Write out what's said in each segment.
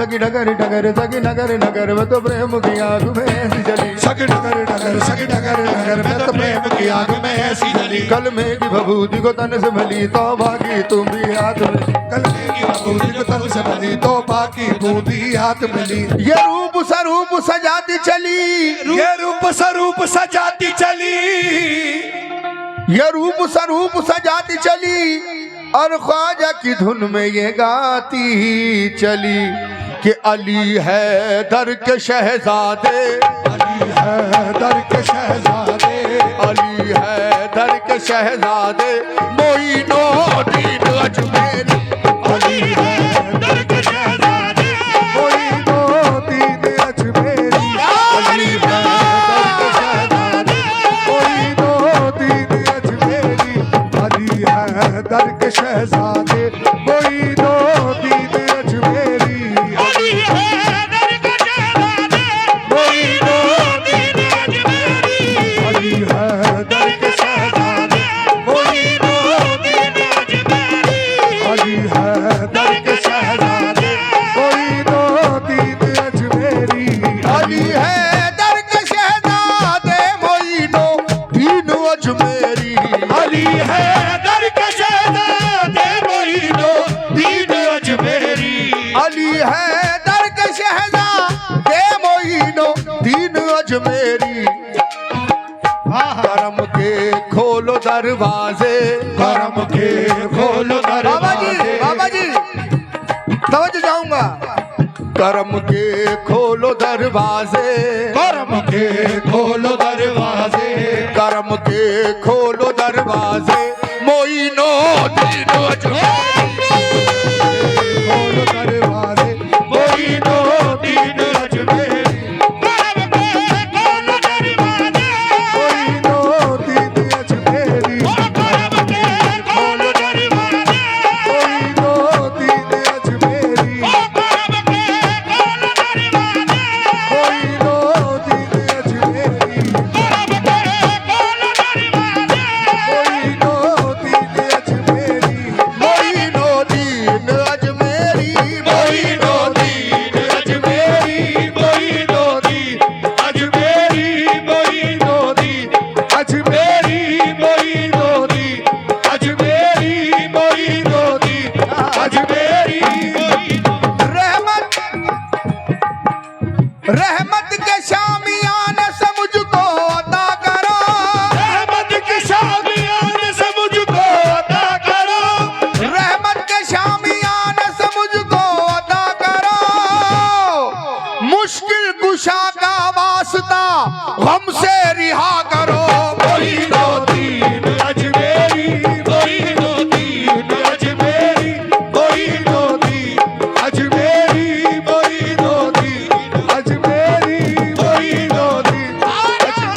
सगी डगर डगर सगी नगर नगर में तो प्रेम की आग में ऐसी जली। सगी डगर डगर सगी डगर डगर में तो प्रेम की आग में ऐसी जली। कल में की भभूति को तन से भली तो भागी तुम भी हाथ में। कल में की भभूति को तन से भली तो बाकी तू भी हाथ में ली। ये रूप स्वरूप सजाती चली, ये रूप स्वरूप सजाती चली, ये रूप स्वरूप सजाती चली और ख्वाजा की धुन में ये गाती ही चली कि अली है दर के शहजादे, अली है दर के शहजादे, अली है दर के शहजादे मोइनो दीन अजमेरी। अली है दर के शहजादे मोइनो दीन अजमेरी। अली है दर के शहजादे मोइनो दीन अजमेरी। अली है दर के शहजादे मोइनो दीन अजमेरी। अली है दर के शहजादे मोइनो दीन अजमेरी। अली है दर के शहजादे मोइनो दीन अजमेरी। अली है दर के शहजादे मोइनो दीन अजमेरी। अली है दर के शहजादे मोइनो दीन अजमेरी। अली है दर के शहजादे मोइनो दीन अजमेरी। अली है दर के शहजादे मोइनो दीन अजमेरी। करम के खोलो दरवाजे, करम के खोलो बाबा जी दरवाजे। बाबा जी तवज्जो जाऊंगा। करम के खोलो दरवाजे, करम के खोलो दरवाजे। करम के खोलो दरवाजे मोइनो दीन अजमेरी। खोलो दरवाजे मोइनो दीन अजमेरी। करम के खोलो दरवाजे मोइनो दीन अजमेरी। करम के खोलो दरवाजे मोइनो दीन अजमेरी। करम के खोलो दरवाजे मोइनो दीन अजमेरी। करम के खोलो दरवाजे मोइनो दीन अजमेरी। मोइनो दीन अजमेरी, मोइनो दीन अजमेरी। मोइनो दीन अजमेरी। मोइनो दीन अजमेरी। मोइनो दीन अजमेरी। मोइनो दीन अजमेरी। रहमत रहमत के शामियान से मुझको अता करो। रहमत के शामियान से मुझको अता करो। रहमत के शामियान से मुझको अता करो। मुश्किल कुशा का वास्ता गम से रिहा करो। मोइनो दीन अजमेरी। मोइनो दीन अजमेरी। मोइनो दीन अजमेरी। मोइनो दीन अजमेरी। मोइनो दीन अजमेरी। मोइनो दीन अजमेरी।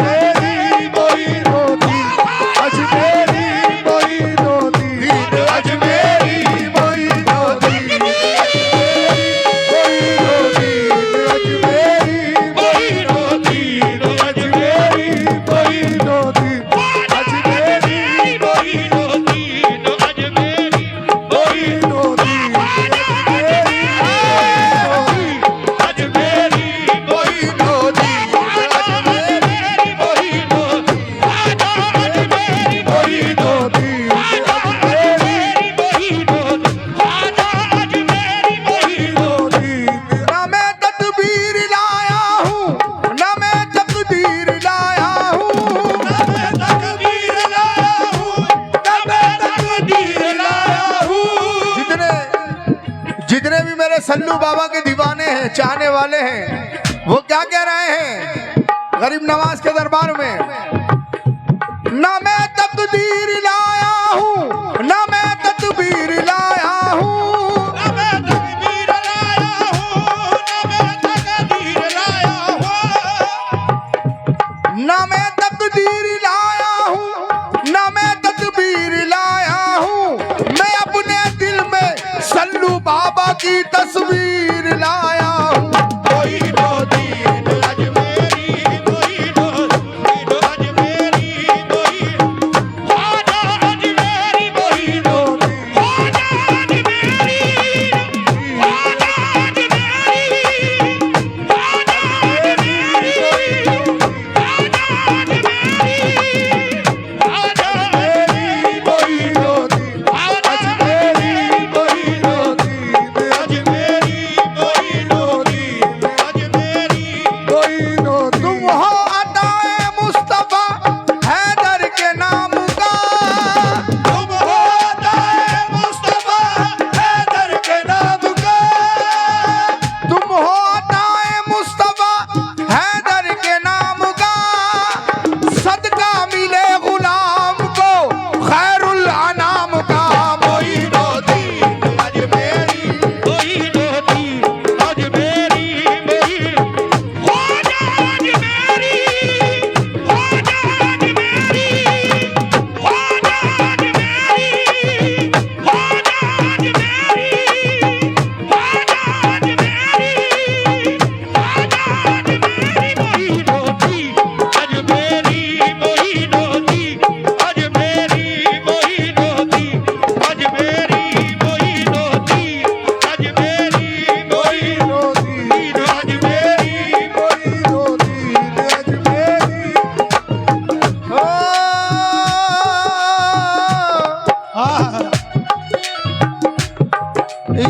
मोइनो दीन अजमेरी। मोइनो दीन अजमेरी। मोइनो दीन अजमेरी। मोइनो दीन अजमेरी। मोइनो दीन अजमेरी। मोइनो दीन अजमेरी। मोइनो दीन अजमेरी। मोइनो अजमेरी। मोइनो दीन अजमेरी। मोइनो अजमेरी। मोइनो दीन न मैं तदबीर लाया हूँ, न मैं तकदीर लाया हूँ। तकदीर लाया हूँ। मैं तकदीर लाया हूँ। जितने भी मेरे सल्लू बाबा के दीवाने हैं, चाहने वाले हैं, वो क्या कह रहे हैं गरीब नवाज के दरबार में? न मैं तकदीर लाया हूँ, न मैं तदबीर लाया हूँ। मैं तकदीर लाया हूँ। मैं तकदीर लाया हूँ। न मैं तकदीर लाया हूँ, न मैं तदबीर लाया हूँ। मैं अपने दिल में सल्लू बाबा की तस्वीर लाया हूँ। मोइनो दीन अजमेरी। मोइनो दीन अजमेरी। मोइनो अजमेरी। मोइनो दीन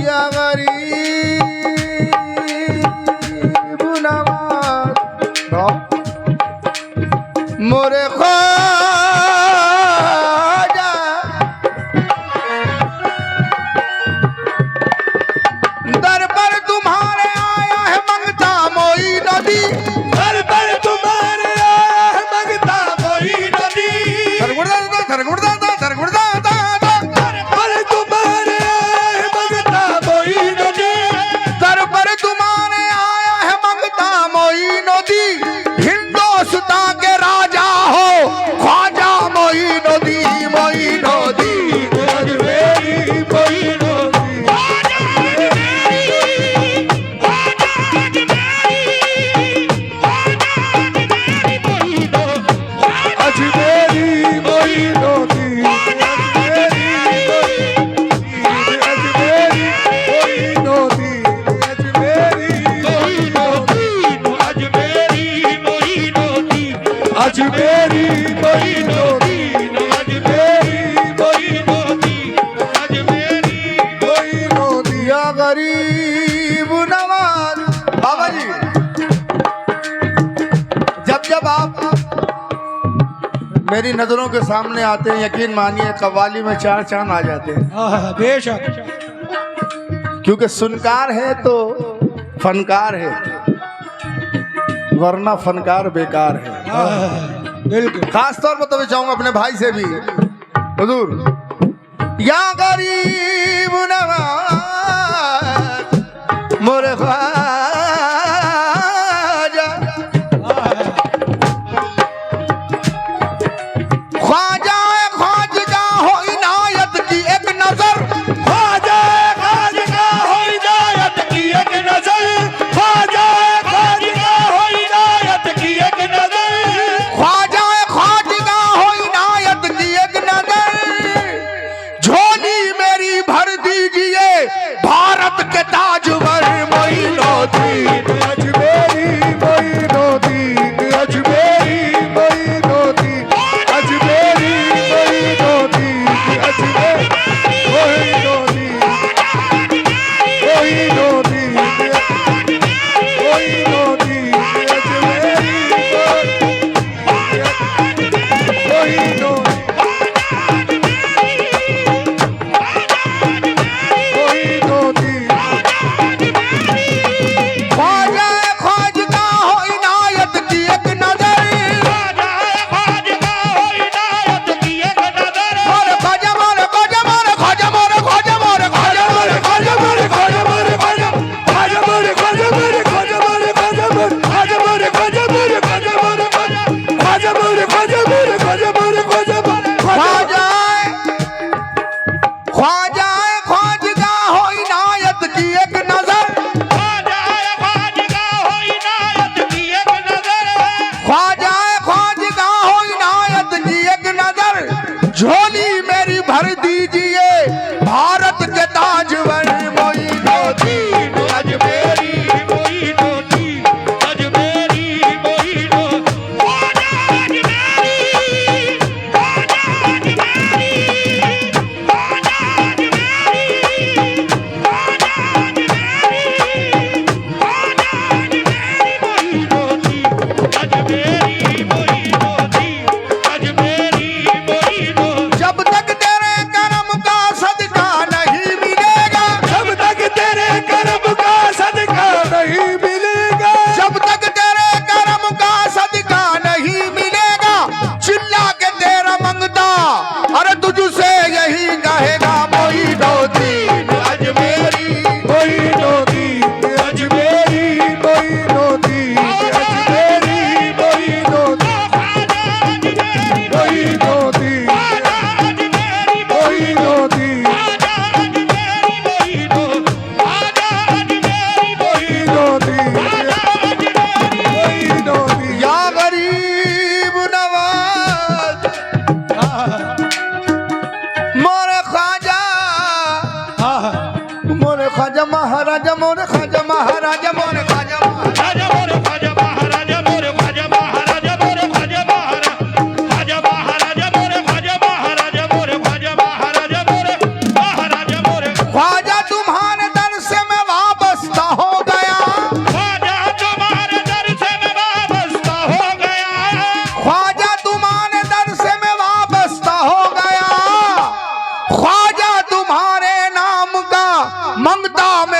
या गरीब नवाज मोरे ख्वाजा दर पर तुम्हारे आया है मंगता मोई नदी दर पर तुम्हारे आया है मंगता मोई नदी थरगुड़दा दर पर तुम्हारे आया है मंगता मोई नदी दर पर तुम्हारे आया है मंगता मोई नदी हिंदोस्ता के राजा हो ख्वाजा मोई नदी मोई नदी अजमेरी मोई नदी अजमेरी मोई नदी अजमेरी मोई नदी या गरीब नवाज बाबा जी जब आप मेरी नजरों के सामने आते हैं यकीन मानिए कव्वाली में 4 चांद आ जाते हैं बेशक क्योंकि सुनकार है तो फनकार है वरना फनकार बेकार है बिल्कुल खास तौर पर तभी चाहूंगा अपने भाई से भी हुजूर या गरीब नवाज मोरे ख्वाजा ख्वाजा ख्वाजगा हो इनायत की एक नजर ख्वाजा खाजगा हो इनायत की एक नजर ख्वाजा खाजगा हो इनायत की एक नजर ख्वाजा ख्वाजगा हो इनायत की एक नजर झोली मेरी भर दीजिए भारत के ताजवर मोइनुद्दीन अजमेरी मोइनुद्दीन अजमेरी मोइनुद्दीन अजमेरी मोइनुद्दीन अजमेरी मोइनुद्दीन मोइनुद्दीन मोइनुद्दीन अजमेरी मोइनुद्दीन ख्वाजा ख्वाजगा हो इनायत की एक नजर मोरे ख्वाजा मोरे ख्वाजा मोरे ख्वाजा मोरे ख्वाजा मोरे ख्वाजा मोरे ख्वाजा मोरे ख्वाजा ख्वाजा ख्वाजगा हो इनायत की एक नजर ख्वाजा ख्वाजगा हो इनायत की एक नजर झोली मेरी भर दीजिए भारत के ताजवर मोइनुद्दीन अजमेरी मोइनुद्दीन अजमेरी मोइनुद्दीन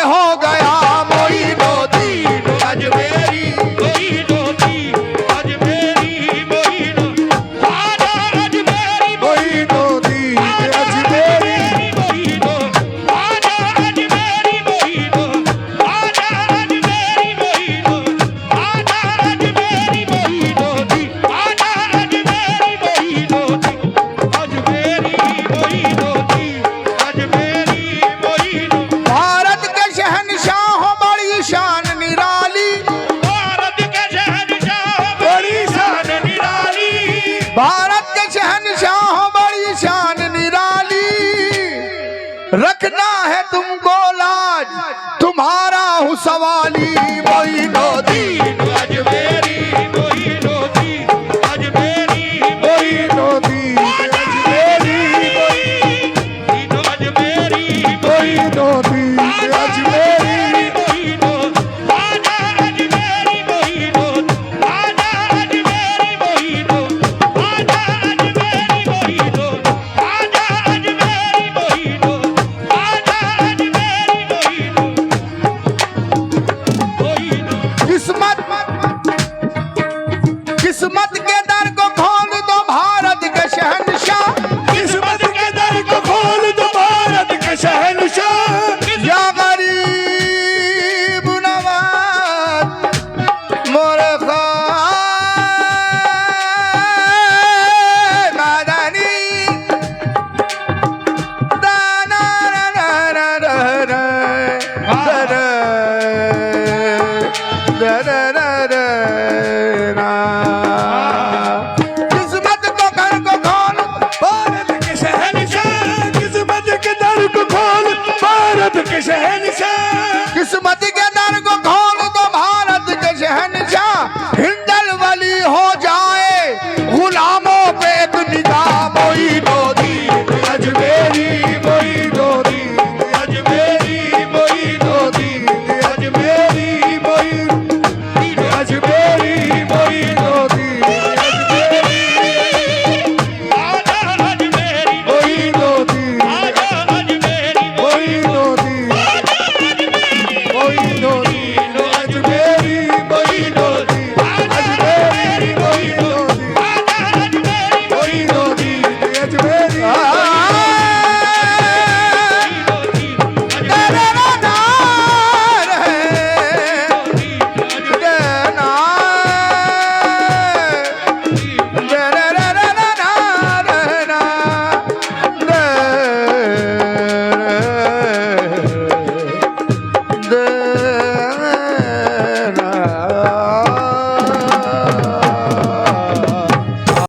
हो गया मोइनुद्दीन अजमेरी। मोइनुद्दीन अजमेरी मोइनो ख्वाजा अजमेरी मोइनुद्दीन अजमेरी। मोइनो ख्वाजा अजमेरी मोइनो ख्वाजा अजमेरी मोइनो ख्वाजा अजमेरी मोइनुद्दीन ख्वाजा अजमेरी मोइनुद्दीन अजमेरी मोइनुद्दीन अजमेरी मोइनो। भारत के शहंशाह हो बड़ी शान निराली। भारत के शहंशाह बड़ी शान निराली। भारत के शहंशाह हो बड़ी शान निराली। रखना है तुमको लाज तुम्हारा हूँ सवाली मोइनुद्दीन